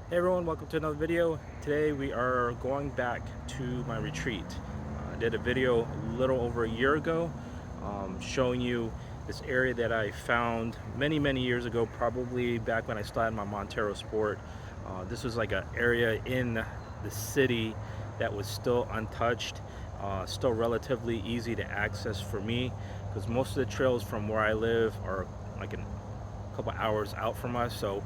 Hey everyone, welcome to another video. Today we are going back to my retreat. I did a video a little over a year ago showing you this area that I found many years ago, probably back when I still had my Montero Sport. This was like an area in the city that was still untouched, still relatively easy to access for me, because most of the trails from where I live are like a couple hours out from us. So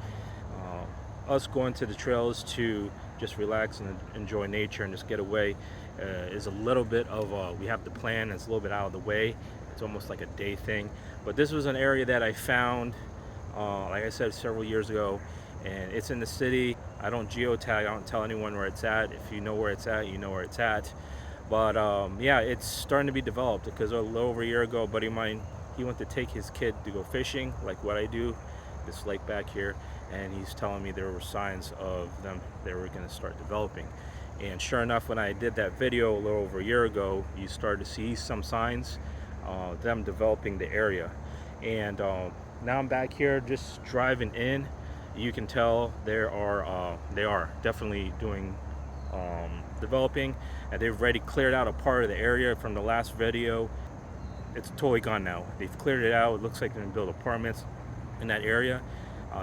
us going to the trails to just relax and enjoy nature and just get away is a little bit of we have to plan. It's a little bit out of the way. It's almost like a day thing. But this was an area that I found, like I said, several years ago, and it's in the city. I don't geotag. I don't tell anyone where it's at. If you know where it's at, you know where it's at. But yeah, it's starting to be developed, because a little over a year ago, a buddy of mine, he went to take his kid to go fishing, like what I do, this lake back here, and he's telling me there were signs of them, they were going to start developing. And sure enough, when I did that video a little over a year ago, you started to see some signs, them developing the area. And now I'm back here just driving in. You can tell they are definitely doing developing, and they've already cleared out a part of the area from the last video. It's totally gone now. They've cleared it out. It looks like they're gonna build apartments in that area.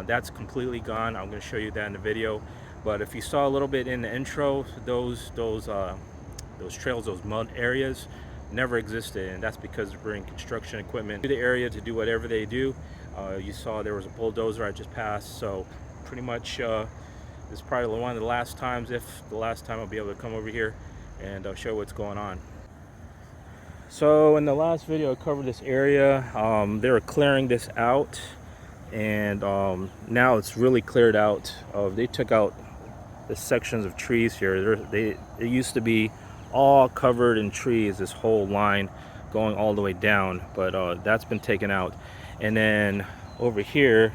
That's completely gone. I'm going to show you that in the video. But if you saw a little bit in the intro, those trails, those mud areas, never existed, and that's because they're bringing construction equipment to the area to do whatever they do. You saw there was a bulldozer I just passed, so pretty much this is probably one of the last times, if the last time, I'll be able to come over here and show what's going on. So in the last video I covered this area. They were clearing this out, and now it's really cleared out. They took out the sections of trees here. It used to be all covered in trees, this whole line going all the way down, but that's been taken out. And then over here,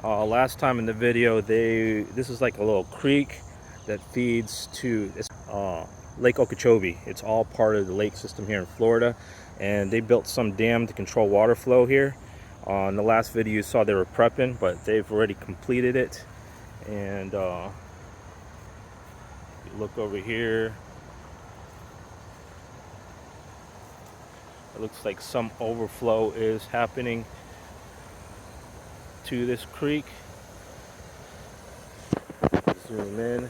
last time in the video, this is like a little creek that feeds to Lake Okeechobee. It's all part of the lake system here in Florida, and they built some dam to control water flow here. In the last video you saw they were prepping, but they've already completed it. And you look over here, it looks like some overflow is happening to this creek. Zoom in.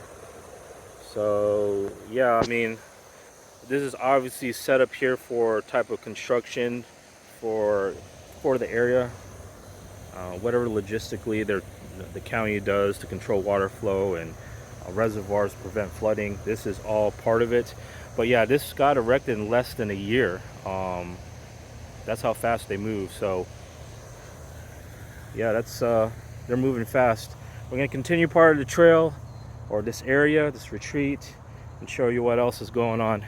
So yeah, I mean, this is obviously set up here for type of construction for the area, whatever logistically the county does to control water flow and reservoirs, prevent flooding. This is all part of it. But yeah, this got erected in less than a year. That's how fast they move. So yeah, that's they're moving fast. We're gonna continue part of the trail, or this area, this retreat, and show you what else is going on.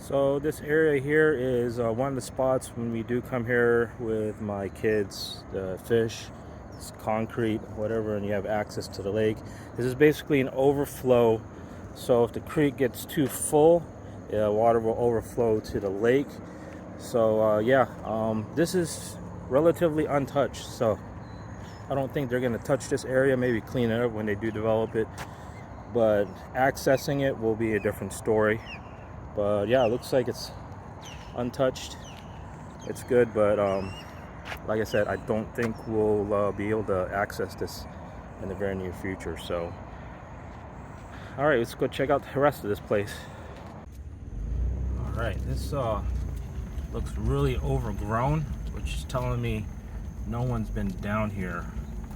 So this area here is one of the spots when we do come here with my kids to fish. It's concrete, whatever, and you have access to the lake. This is basically an overflow. So if the creek gets too full, water will overflow to the lake. So yeah, this is relatively untouched. So I don't think they're going to touch this area. Maybe clean it up when they do develop it. But accessing it will be a different story. But yeah, it looks like it's untouched. It's good, but like I said, I don't think we'll be able to access this in the very near future. So all right, let's go check out the rest of this place. All right, this looks really overgrown, which is telling me no one's been down here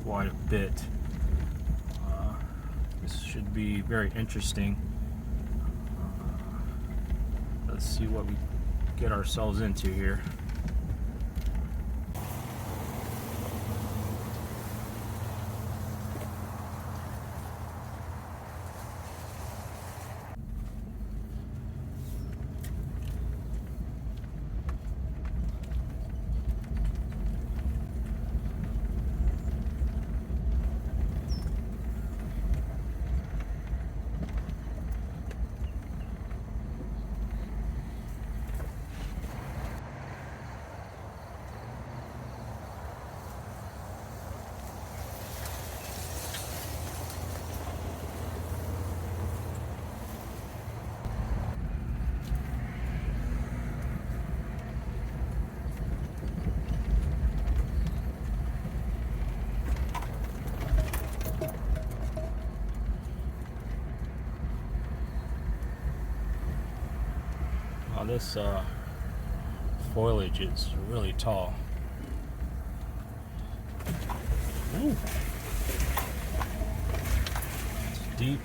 quite a bit. This should be very interesting. Let's see what we get ourselves into here. Oh, this foliage is really tall. Ooh. It's deep.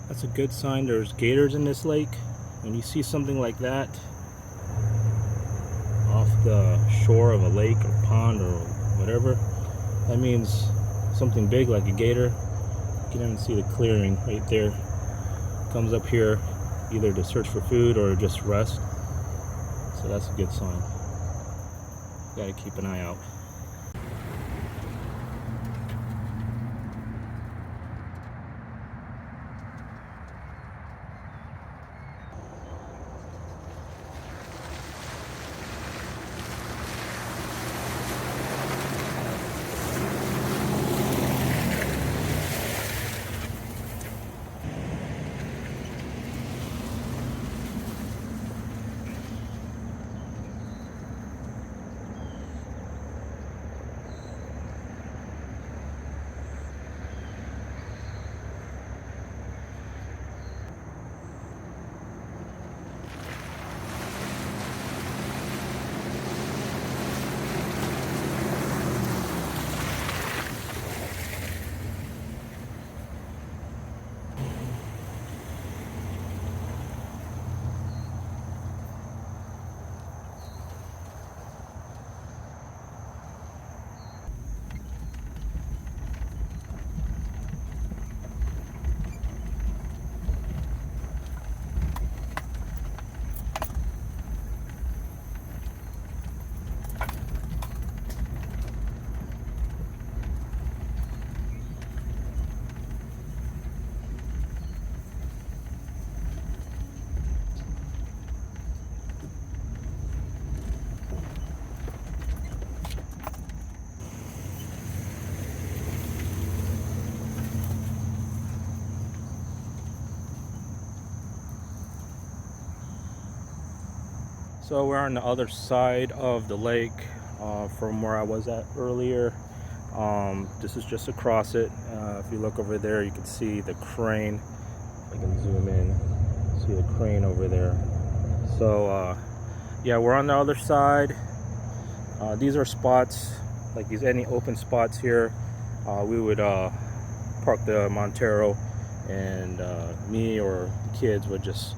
That's a good sign there's gators in this lake. When you see something like that off the shore of a lake or pond or whatever, that means something big like a gator. You can even see the clearing right there. Comes up here either to search for food or just rest. So that's a good sign. Gotta keep an eye out. So we're on the other side of the lake from where I was at earlier. This is just across it. If you look over there, you can see the crane. If I can zoom in, see the crane over there. So yeah, we're on the other side. These are spots, like these any open spots here. We would park the Montero, and me or the kids would just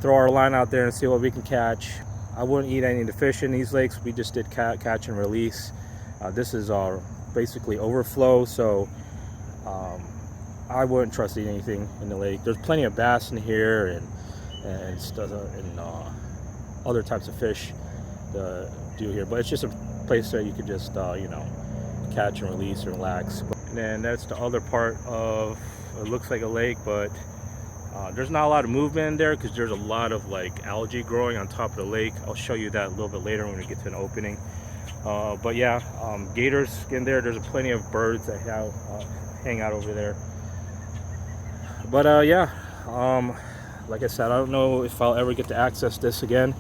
throw our line out there and see what we can catch. I wouldn't eat any of the fish in these lakes. We just did catch and release. This is basically overflow, so I wouldn't trust eating anything in the lake. There's plenty of bass in here and stuff, and other types of fish to do here, but it's just a place that you could just catch and release and relax. And then that's the other part of, it looks like a lake, but there's not a lot of movement in there because there's a lot of like algae growing on top of the lake. I'll show you that a little bit later when we get to an opening. But yeah, gators in there. There's plenty of birds that hang out over there. But yeah, like I said, I don't know if I'll ever get to access this again,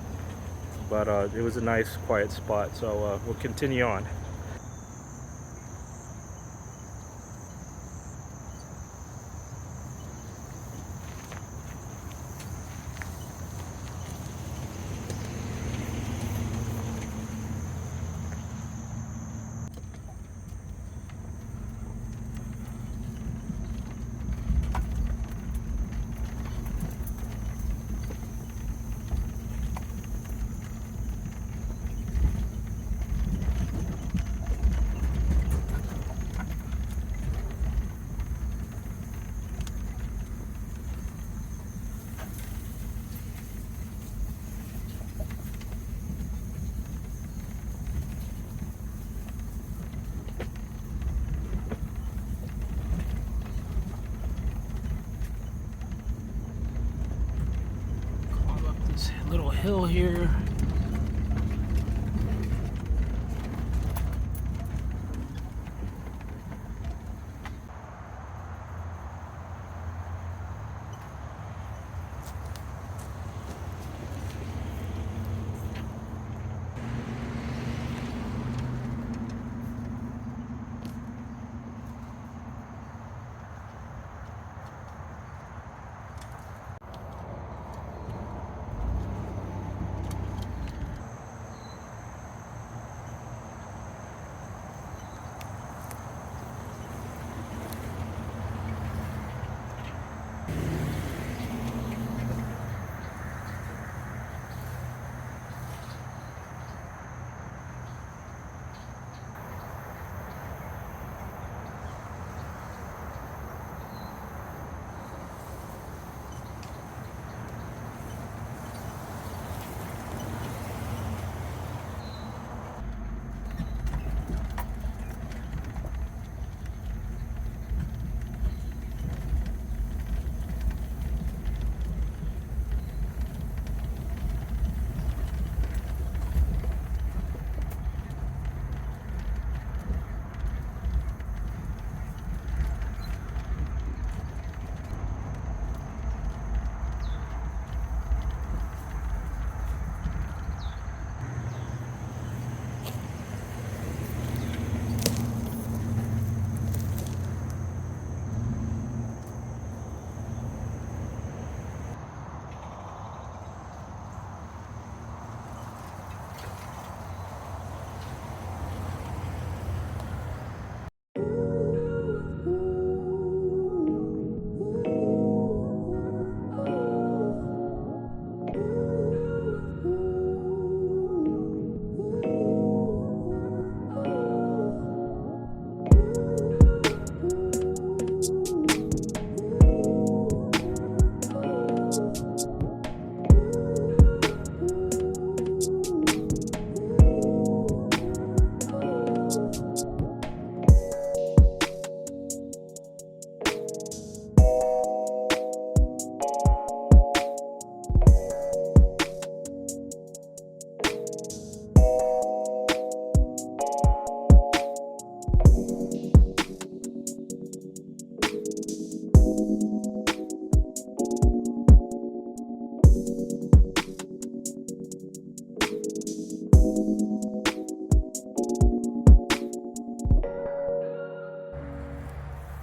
but it was a nice quiet spot, so we'll continue on. Little hill here.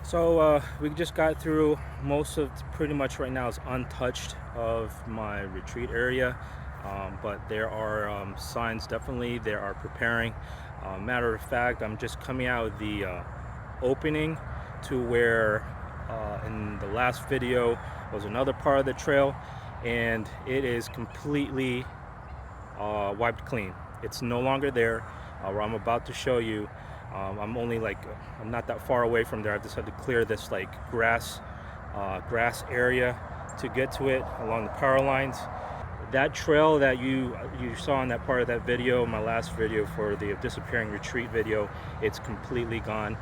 So we just got through most of, pretty much right now is untouched of my retreat area. but there are signs definitely they are preparing. Matter of fact, I'm just coming out of the opening to where in the last video was another part of the trail, and it is completely wiped clean. It's no longer there. Where I'm about to show you, I'm only like, I'm not that far away from there. I just had to clear this like grass area to get to it along the power lines. That trail that you saw in that part of that video, my last video for the disappearing retreat video, it's completely gone.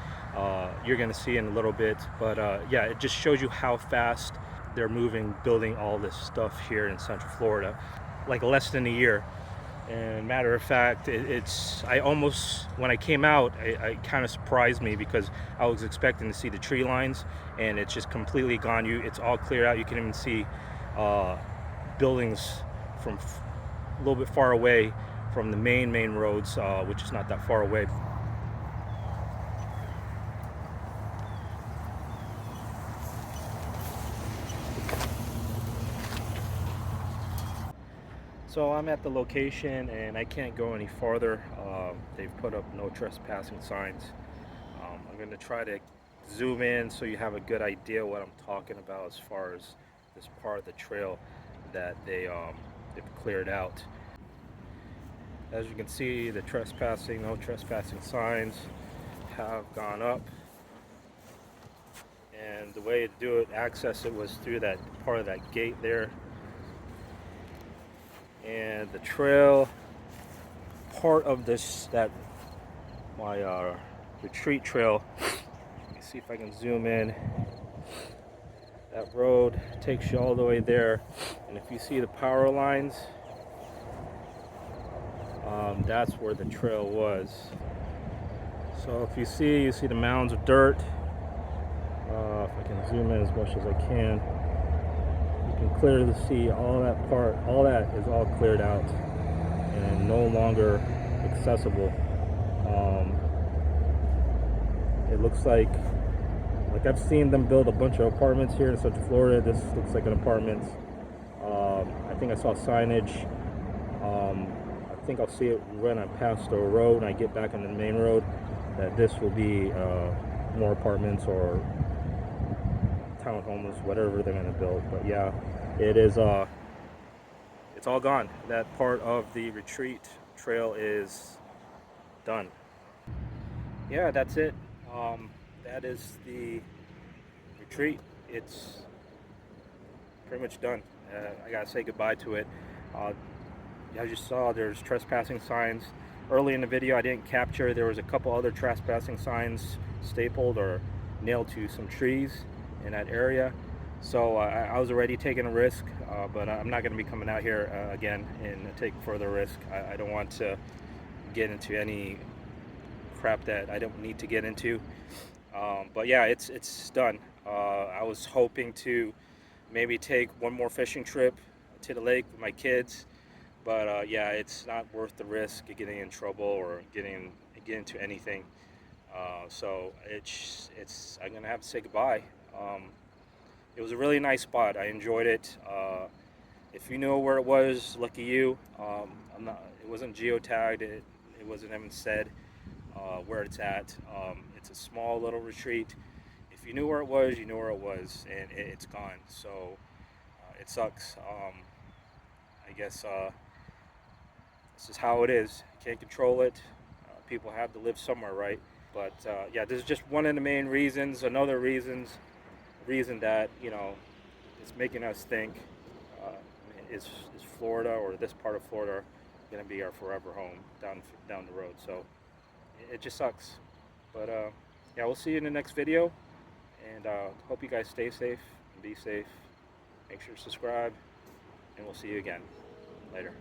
You're gonna see in a little bit, but yeah, it just shows you how fast they're moving, building all this stuff here in Central Florida, like less than a year. And matter of fact, I almost, when I came out, I kind of surprised me because I was expecting to see the tree lines, and it's just completely gone. It's all cleared out. You can even see buildings from a little bit far away from the main roads, which is not that far away. So I'm at the location and I can't go any farther. They've put up no trespassing signs. I'm going to try to zoom in so you have a good idea what I'm talking about as far as this part of the trail that they've cleared out. As you can see, the no trespassing signs have gone up. And the way to do it, access it, was through that part of that gate there. And the trail, part of my retreat trail, let me see if I can zoom in. That road takes you all the way there, and if you see the power lines, that's where the trail was. So if you see the mounds of dirt. If I can zoom in as much as I can, you can clearly see all that part. All that is all cleared out and no longer accessible. It looks like I've seen them build a bunch of apartments here in Central Florida. This looks like an apartment. I think I saw signage. I think I'll see it when I pass the road and I get back on the main road, that this will be more apartments or townhomes, whatever they're going to build. But yeah, it is it's all gone. That part of the retreat trail is done. Yeah, that's it. That is the retreat. It's pretty much done. I gotta say goodbye to it. As you saw, there's trespassing signs. Early in the video I didn't capture, there was a couple other trespassing signs stapled or nailed to some trees in that area. So I was already taking a risk, but I'm not going to be coming out here again and take further risk. I don't want to get into any crap that I don't need to get into. But yeah, it's done. I was hoping to maybe take one more fishing trip to the lake with my kids, but yeah, it's not worth the risk of getting in trouble or getting into anything. So I'm gonna have to say goodbye. It was a really nice spot. I enjoyed it. If you know where it was, lucky you. It wasn't geotagged. It wasn't even said where it's at. It's a small little retreat. If you knew where it was, you knew where it was, and it's gone. So it sucks. I guess this is how it is. You can't control it. People have to live somewhere, right? But yeah, this is just one of the main reasons. Another reason that, you know, is making us think, is Florida, or this part of Florida, going to be our forever home down the road? So it just sucks. But yeah, we'll see you in the next video, and hope you guys stay safe and be safe. Make sure to subscribe, and we'll see you again later.